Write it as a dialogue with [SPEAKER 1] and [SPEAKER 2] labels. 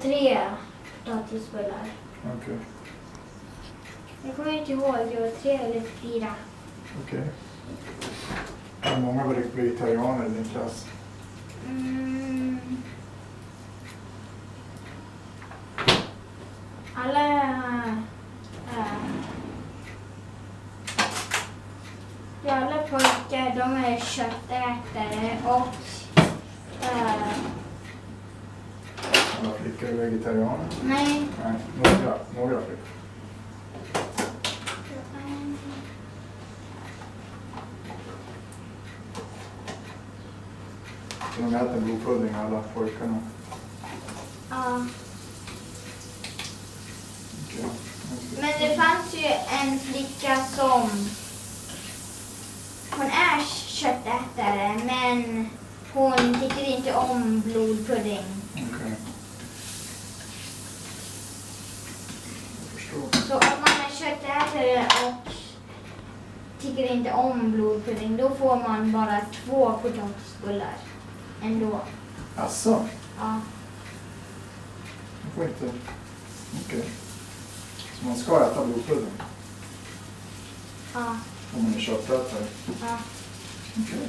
[SPEAKER 1] 3 potatisbullar.
[SPEAKER 2] Okej.
[SPEAKER 1] Jag kommer inte ihåg, det var 3 eller 4.
[SPEAKER 2] Okej. Hur många vegetarianer i din klass?
[SPEAKER 1] Alla pojkar, de är köttätare och
[SPEAKER 2] Alla flickor är vegetarianer?
[SPEAKER 1] nej.
[SPEAKER 2] Nej, några flickor. Så de äter blodpudding alla pojkarna?
[SPEAKER 1] Ja.
[SPEAKER 2] Okej.
[SPEAKER 1] Men det fanns ju en flicka som hon är köttätare, men hon tycker inte om blodpudding.
[SPEAKER 2] Okej. Jag förstår.
[SPEAKER 1] Så om man är köttätare och tycker inte om blodpudding, då får man bara 2 potatisbullar ändå.
[SPEAKER 2] Asså?
[SPEAKER 1] Ja.
[SPEAKER 2] Man får inte... Okej. Så man ska äta blodpudding?
[SPEAKER 1] Ja.
[SPEAKER 2] Om man är köttätare?
[SPEAKER 1] Ja.
[SPEAKER 2] Okej.